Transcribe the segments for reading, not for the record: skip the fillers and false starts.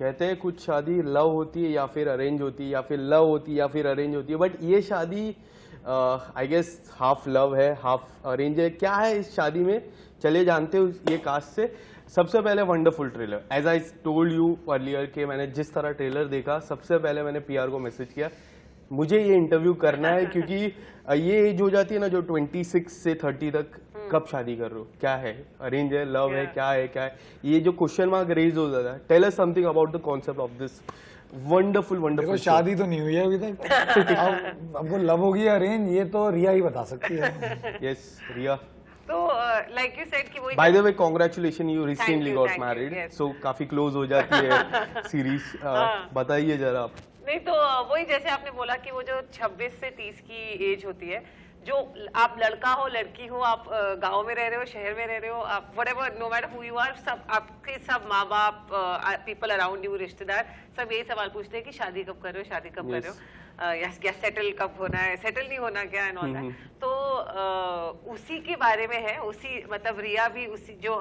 कहते हैं कुछ शादी लव होती है या फिर अरेंज होती है, या फिर लव होती है या फिर अरेंज होती है, बट ये शादी आई गेस हाफ लव है हाफ अरेंज है। क्या है इस शादी में, चले जानते हो ये कास्ट से। सबसे पहले wonderful trailer, as I told you earlier कि मैंने जिस तरह ट्रेलर देखा सबसे पहले मैंने पीआर को मैसेज किया मुझे ये इंटरव्यू करना है, क्योंकि ये एज हो जाती है ना जो 26 से 30 तक, कब शादी कर रहे हो, क्या है, अरेंज है, लव है, क्या है, ये जो क्वेश्चन मार्क रेज हो जाता है। Tell us something about the concept of this wonderful shaadi तो नहीं हुई है अभी तक। अब वो लव होगी अरेंज ये तो रिया ही बता सकती है। यस रिया। तो लाइक यू सेड कि वो by the way congratulation you recently got married, so काफी क्लोज हो जाती है सीरीज। बताइए जरा आप। नहीं तो वही जैसे आपने बोला कि वो जो 26 से 30 की एज होती है, जो आप लड़का हो लड़की हो, आप गांव में रह रहे हो शहर में रह रहे हो, आप whatever no matter who you are, सब आपके सब माँ बाप पीपल अराउंड यू रिश्तेदार सब यही सवाल पूछते हैं कि शादी कब कर रहे हो, शादी कब कर रहे हो, या सेटल कब होना है, सेटल नहीं होना क्या है, नॉट दैट। तो उसी के बारे में है, उसी मतलब रिया भी उसी जो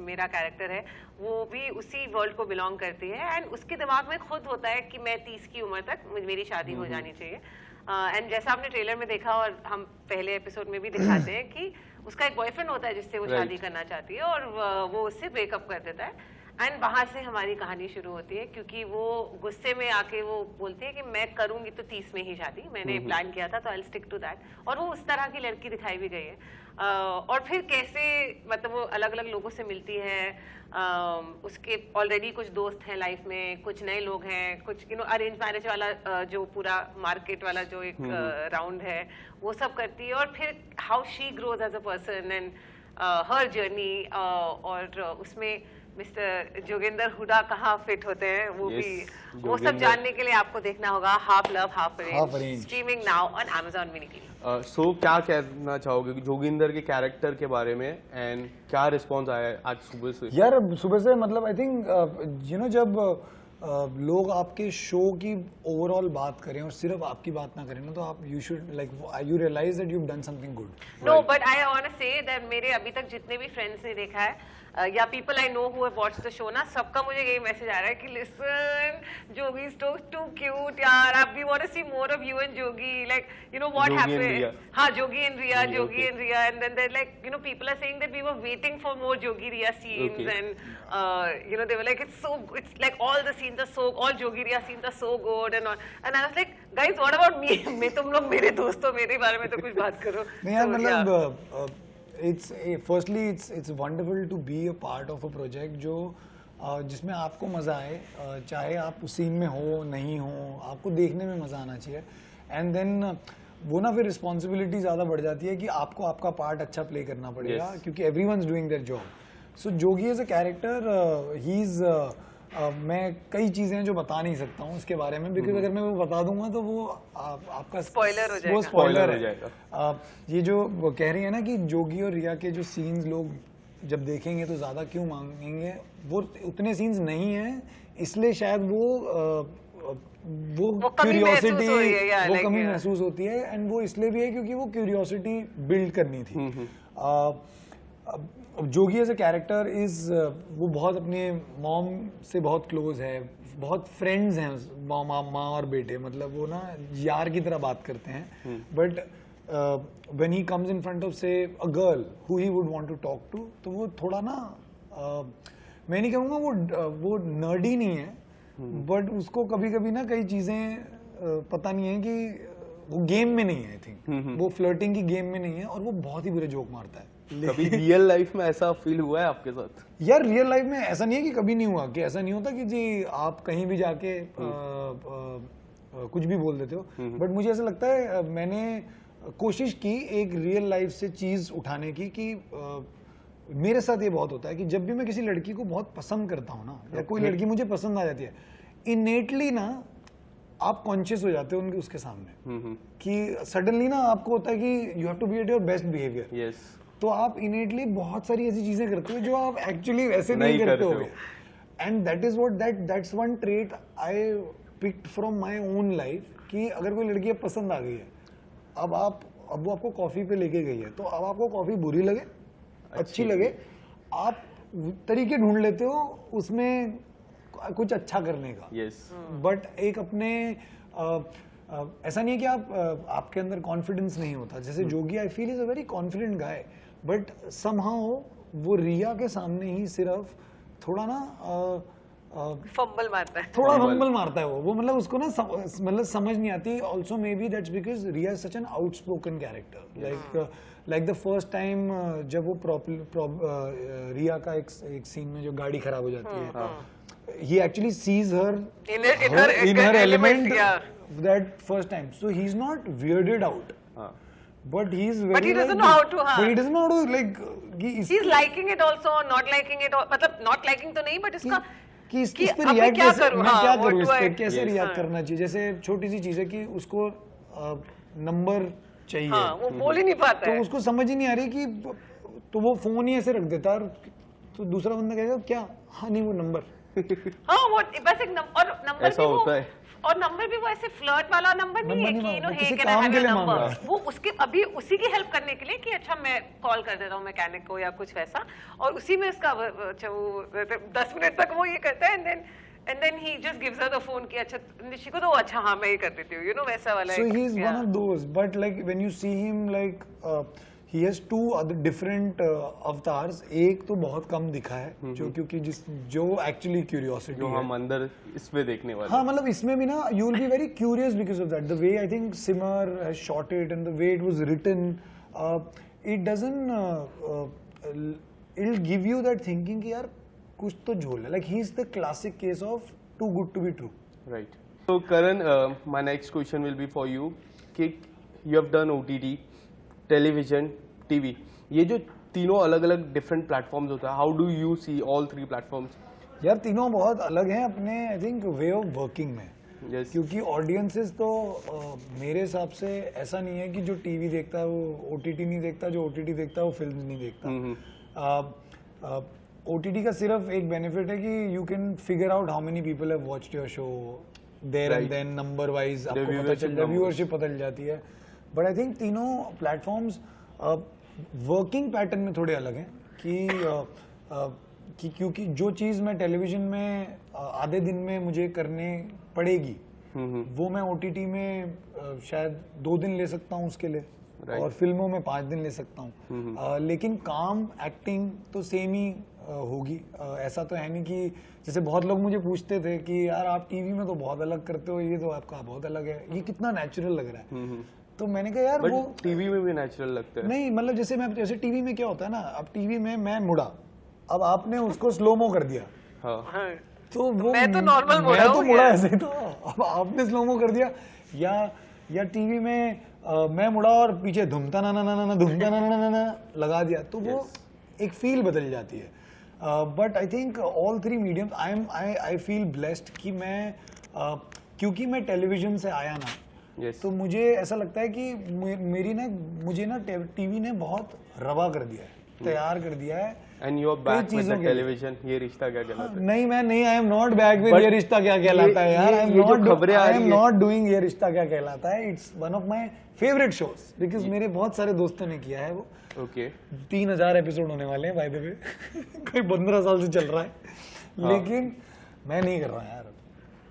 मेरा कैरेक्टर है वो भी उसी वर्ल्ड को बिलोंग करती है, एंड उसके दिमाग में खुद होता है कि मैं 30 की उम्र तक मेरी शादी हो जानी चाहिए। एंड जैसा आपने ट्रेलर में देखा और हम पहले एपिसोड में भी दिखाते हैं कि उसका एक बॉयफ्रेंड होता है जिससे वो शादी करना चाहती है और वो उससे ब्रेकअप कर देता है, एंड वहां से हमारी कहानी शुरू होती है, क्योंकि वो गुस्से में आके वो बोलती है कि मैं करूंगी तो 30 में ही शादी, मैंने प्लान किया था तो I will stick to that, और वो उस तरह की लड़की दिखाई भी गई है। और फिर कैसे मतलब वो अलग अलग लोगों से मिलती है, उसके ऑलरेडी कुछ दोस्त हैं लाइफ में, कुछ नए लोग हैं, कुछ अरेंज मैरिज वाला जो पूरा मार्केट वाला जो एक राउंड है वो सब करती है, और फिर how she grows as a person and her journey, और उसमें मिस्टर जोगिंदर हुडा कहाँ फिट होते हैं वो भी, वो सब जानने के लिए आपको देखना होगा half love half arrange, streaming now on Amazon Mini TV। सो क्या कहना चाहोगे जोगिंदर के कैरेक्टर के बारे में, एंड क्या रिस्पॉन्स आया आज सुबह से? यार सुबह से मतलब आई थिंक जब लोग आपके शो की ओवरऑल बात करें और सिर्फ आपकी बात ना करें ना, तो आप you should like you realise that you have done something good. No but I want to say that मेरे अभी तक जितने भी फ्रेंड्स ने देखा है या people I know who have watched the show ना, सबका मुझे यही मैसेज आ रहा है कि listen Jogi is too cute यार, अब we want to see more of you and Jogi, like you know what happened. हाँ Jogi and Riya, Jogi and Riya, and then like you know people are saying that we were waiting for more Jogi Riya scenes, and you know they were like it's so, it's like all the scenes are so, all Jogi Riya scenes are so good and I was like guys what about me, मैं तुम लोग मेरे दोस्तों मेरे बारे में तो कुछ बात करो। नहीं यार मतलब it's wonderful to be a part of a project जो जिसमें आपको मज़ा आए, चाहे आप उस सीन में हो नहीं हो, आपको देखने में मज़ा आना चाहिए, एंड देन वो ना फिर रिस्पॉन्सिबिलिटी ज़्यादा बढ़ जाती है कि आपको आपका पार्ट अच्छा प्ले करना पड़ेगा, क्योंकि everyone's doing their job. So Jogi as a character he is मैं कई चीज़ें हैं जो बता नहीं सकता हूँ उसके बारे में, बिकॉज अगर मैं वो बता दूंगा तो वो आपका स्पॉइलर हो जाएगा, वो स्पॉइलर हो जाएगा। ये जो वो कह रही है ना कि जोगी और रिया के जो सीन्स लोग जब देखेंगे तो ज़्यादा क्यों मांगेंगे, वो उतने सीन्स नहीं हैं, इसलिए शायद वो क्यूरियोसिटी वो कमी महसूस होती है, एंड वो इसलिए भी है क्योंकि वो क्यूरियोसिटी बिल्ड करनी थी। जोगी एज ए कैरेक्टर इज वो बहुत अपने मॉम से बहुत क्लोज है, बहुत फ्रेंड्स हैं माँ और बेटे, मतलब वो ना यार की तरह बात करते हैं, but when he comes in front of से a girl who he would want to talk to, तो वो थोड़ा ना मैं नहीं कहूँगा वो नर्डी नहीं है, बट उसको कभी कभी ना कई चीज़ें पता नहीं है कि वो गेम में नहीं है, आई थिंक वो फ्लर्टिंग की गेम में नहीं है, और वो बहुत ही बुरे जोक मारता है। कभी रियल लाइफ में ऐसा फील हुआ है आपके साथ? यार रियल लाइफ में ऐसा नहीं है कि कभी नहीं हुआ, कि ऐसा नहीं होता कि जी आप कहीं भी जाके कुछ भी बोल देते हो, बट मुझे ऐसा लगता है मैंने कोशिश की एक रियल लाइफ से चीज़ उठाने की, कि मेरे साथ ये बहुत होता है कि जब भी मैं किसी लड़की को बहुत पसंद करता हूँ ना, या कोई लड़की मुझे पसंद आ जाती है, इनेटली ना आप कॉन्शियस हो जाते हो उनके उसके सामने, कि सडनली ना आपको होता है कि you have to be at your best behaviour, तो आप इनेटली बहुत सारी ऐसी चीजें करते हो जो आप एक्चुअली ऐसे नहीं करते हो, and that is what that's one trait I picked from my own life, कि अगर कोई लड़की पसंद आ गई है, अब वो आपको कॉफी पे लेके गई है, तो अब आपको कॉफी बुरी लगे अच्छी लगे, आप तरीके ढूंढ लेते हो उसमें कुछ अच्छा करने का। यस बट एक अपने ऐसा नहीं है कि आपके अंदर कॉन्फिडेंस नहीं होता। जैसे Jogi I feel is a very confident guy, but somehow वो रिया के सामने ही सिर्फ थोड़ा ना फंबल मारता है, थोड़ा फंबल मारता है वो मतलब उसको ना मतलब समझ नहीं आती। Also maybe that's because Riya is such an outspoken character. Like the first time जब वो रिया का एक सीन में जो गाड़ी खराब हो जाती है, he actually sees her in her element that first time, so he's not weirded out, but he's very But he doesn't know how to, but he doesn't know how to like he's liking it also, not liking it, मतलब not liking तो नहीं, but इसका कि इस कि पे अब मैं रिएक्ट क्या करूं, मैं क्या what करूं, do इस पे I- कैसे Yes, रिएक्ट करना चाहिए। जैसे छोटी सी चीज है कि उसको नंबर चाहिए, हाँ, वो बोल ही नहीं पाता तो है। उसको समझ ही नहीं आ रही कि तो वो फोन ही ऐसे रख देता है, तो दूसरा बंदा कहेगा क्या, हाँ नहीं वो नंबर हाँ, वो बस एक और नंबर ऐसा भी वो, होता है। और नंबर भी वो ऐसे फ्लर्ट वाला नंबर नहीं है नंबर कि नहीं, यू नो वो हे किसी कैन आई काम हैव के योर लिए मांग रहा नंबर, वो उसके अभी उसी की हेल्प करने के लिए कि अच्छा मैं कॉल कर देता हूँ मैकेनिक को या कुछ वैसा, और उसी में उसका अच्छा वो 10 मिनट तक वो ये करता है, and then he just gives her the phone कि अच्छा निशी को तो अच्छा हाँ मैं ये कर देती हूँ, यू नो वैसा वाला। So he is one of those, but like when you see him, like he has two other different avatars. एक तो बहुत कम दिखा है जो क्योंकि जो actually curiosity जो है। हम अंदर इसमें देखने वाले हाँ मतलब इसमें भी ना you will be very curious because of that. The way I think Simar has shot it and the way it was written, it doesn't it'll give you that thinking कि यार कुछ तो झोल है। Like he is the classic case of too good to be true. Right. So Karan, my next question will be for you. कि you have done OTT, television, TV. ये जो तीनों अलग अलग डिफरेंट प्लेटफॉर्म्स होता है, how do you see all three platforms? यार तीनों बहुत अलग हैं अपने I think way of working में। Yes. क्योंकि ऑडियंसेस तो मेरे हिसाब से ऐसा नहीं है कि जो टीवी देखता है वो ओटीटी नहीं देखता, जो ओटीटी देखता है वो फिल्म नहीं देखता। ओटीटी का सिर्फ एक बेनिफिट है कि you can figure out how many people have watched your show there and then number wise आपको पता चल जाता है, व्यूअरशिप पता चल जाती है। बट आई थिंक तीनों प्लेटफॉर्म्स वर्किंग पैटर्न में थोड़े अलग हैं कि क्योंकि जो चीज़ मैं टेलीविजन में आधे दिन में मुझे करने पड़ेगी वो मैं ओटीटी में शायद 2 दिन ले सकता हूँ उसके लिए, और फिल्मों में 5 दिन ले सकता हूँ। लेकिन काम एक्टिंग तो सेम ही होगी। ऐसा तो है नहीं कि जैसे बहुत लोग मुझे पूछते थे कि यार आप टीवी में तो बहुत अलग करते हो, ये तो आपका बहुत अलग है, ये कितना नेचुरल लग रहा है। तो मैंने कहा यार वो टीवी में भी नेचुरल लगता है। नहीं मतलब जैसे टीवी में क्या होता है ना, अब टीवी में मैं मुड़ा, अब आपने उसको स्लोमो कर दिया, हाँ तो वो मैं तो नॉर्मल मुड़ा मैं तो हूँ मुड़ा यार। ऐसे ही था, अब आपने स्लोमो कर दिया। या टीवी में मैं मुड़ा और पीछे धुमता ना ना ना ना धुमता ना ना ना लगा दिया, तो वो एक फील बदल जाती है। But I think all three mediums I feel blessed कि मैं क्योंकि मैं टेलीविजन से आया ना, Yes. तो मुझे ऐसा लगता है कि मुझे ना टीवी ने बहुत रवा कर दिया है, तैयार कर दिया है। एंड यू आर कई बैक विद चीजों द के लिए। टेलीविजन, ये रिश्ता क्या कहलाता है? नहीं मैं नहीं, I am not back with But ये रिश्ता क्या कहलाता है यार। ये जो खबरें आ आई रही एम है। नॉट डूइंग ये रिश्ता क्या कहलाता है। It's one of my favourite shows because मेरे बहुत सारे दोस्तों ने किया है वो। ओके 3000 एपिसोड होने वाले हैं बाय द वे कोई 15 साल से चल रहा है, लेकिन मैं नहीं कर रहा यार।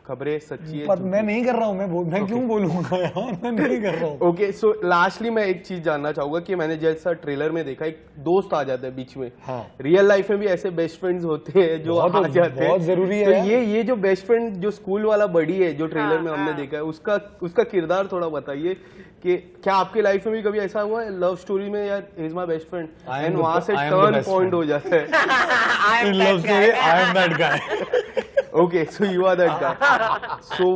खबरें सच्ची है, पर मैं नहीं कर रहा हूँ, मैं क्यों बोलूंगा यार, मैं नहीं कर रहा हूँ। ओके सो लास्टली मैं एक चीज जानना चाहूंगा कि मैंने जैसा ट्रेलर में देखा एक दोस्त आ जाता है बीच में। हाँ। रियल लाइफ में भी ऐसे बेस्ट फ्रेंड्स होते हैं जो बहुत- आ जाते हैं, बहुत जरूरी है तो यार। ये जो बेस्ट फ्रेंड जो स्कूल वाला बड़ी है जो ट्रेलर में हमने देखा है, उसका किरदार थोड़ा बताइए कि क्या आपकी लाइफ में भी कभी ऐसा हुआ है लव स्टोरी में यार he is my best friend I am and the- वहां से I am the turn best point friend. हो जाता है? In love story, I am that guy. Okay so you are that guy. सो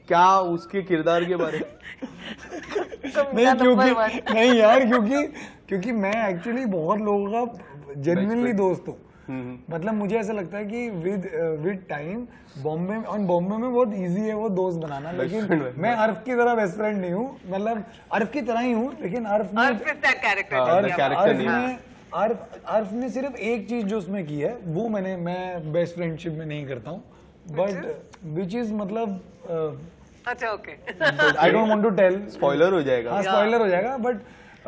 क्या उसके किरदार के बारे में? नहीं क्योंकि नहीं यार क्योंकि मैं एक्चुअली बहुत लोगों का जेन्युइनली दोस्त हूँ। मतलब मुझे ऐसा लगता है कि विद टाइम बॉम्बे में बहुत इजी है वो दोस्त बनाना, लेकिन मैं अर्फ की तरह बेस्ट फ्रेंड नहीं हूँ। मतलब अर्फ की तरह ही हूँ, लेकिन अर्फ ने सिर्फ एक चीज जो उसमें की है वो मैं बेस्ट फ्रेंडशिप में नहीं करता हूँ, बट विच इज मतलब अच्छा okay I don't want to tell, spoiler हो जाएगा। हाँ स्पॉइलर हो जाएगा, but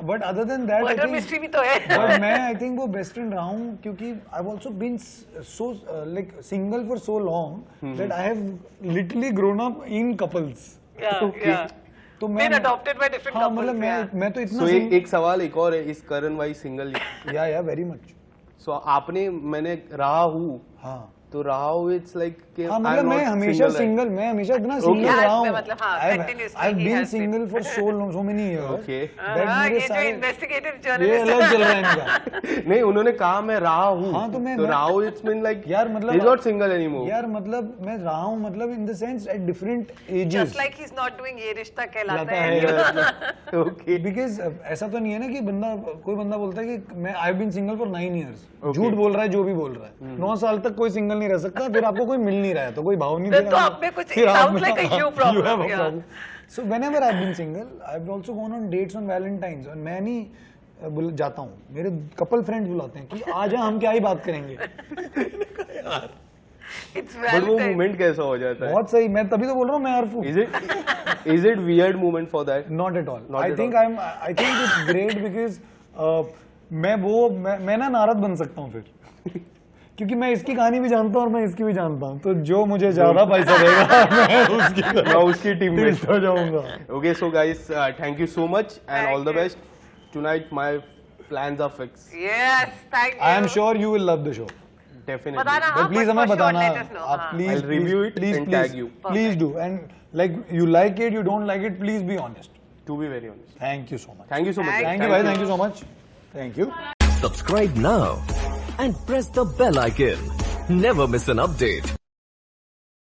but other than that murder mystery भी तो है। बट मैं आई थिंक वो बेस्ट फ्रेंड रहा हूँ क्योंकि I have also been so like single for so long that I have literally grown up in couples. तो मैं Been adopted by different हाँ, couples, मतलब yeah. मैं तो इतना सो एक सवाल एक और है, इस करण वाई सिंगल या वेरी मच। सो आपने मैंने रहा हूँ हाँ तो रहा हूँ इट्स लाइक कि हाँ मतलब मैं हमेशा सिंगल, मैं हमेशा इतना सिंगल Okay. रहा हूँ। मतलब हाँ, continuously I have he been has been. Single for so many years. Okay हाँ, ये जो इन्वेस्टिगेटिव ये जर्नलिस्ट अलग चल रहा है इनका। नहीं उन्होंने कहा मैं रहा हूँ हाँ, तो मैं- रहा हूँ इट्स मीन लाइक यार मतलब इज नॉट सिंगल एनीमोर। यार मतलब मैं रहा हूँ मतलब in the sense at different ages. Just like he is not doing ये रिश्ता कहलाता लाता है। है ओके बिकॉज ऐसा तो नहीं है ना कि कोई बंदा बोलता है कि मैं I have been single for 9 years। Okay. झूठ बोल रहा है जो भी बोल रहा है। 9 साल तक कोई सिंगल नहीं रह सकता, फिर आपको कोई मिल नहीं रहा है तो कोई भाव नहीं दे तो रहा। आप में कुछ sounds like a you problem, yeah. So whenever I've been single, I've also gone on dates on Valentine's और मैं नहीं जाता हूँ, मेरे कपल फ्रेंड्स बुलाते हैं कि आज हम क्या ही बात करेंगे। It's बट वो Valentine's. मोमेंट कैसा हो जाता है? बहुत सही, मैं तभी तो बोल रहा हूँ मैं अर्फ हूँ। Is it weird moment for that? Not at all. Not I at think it's great because मैं ना नारद बन सकता हूँ फिर क्योंकि मैं इसकी कहानी भी जानता हूँ और मैं इसकी भी जानता हूँ, तो जो मुझे ज्यादा पैसा देगा मैं उसकी टीम में हो जाऊंगा। Okay, so guys, thank you so much and Thank all the you. best. Tonight my plans are fixed. Yes, thank you. I am sure you will love the show. Definitely. बताना हाँ, But please but हमें for sure बताना, let us know, आप हाँ. please I'll review it and tag you. Please do, and like you like it, you don't like it, please be honest. To be very honest. Thank you so much. Thank you so much. Thank you, bhai. Thank you so much. Thank you. Subscribe now and press the bell icon. Never miss an update.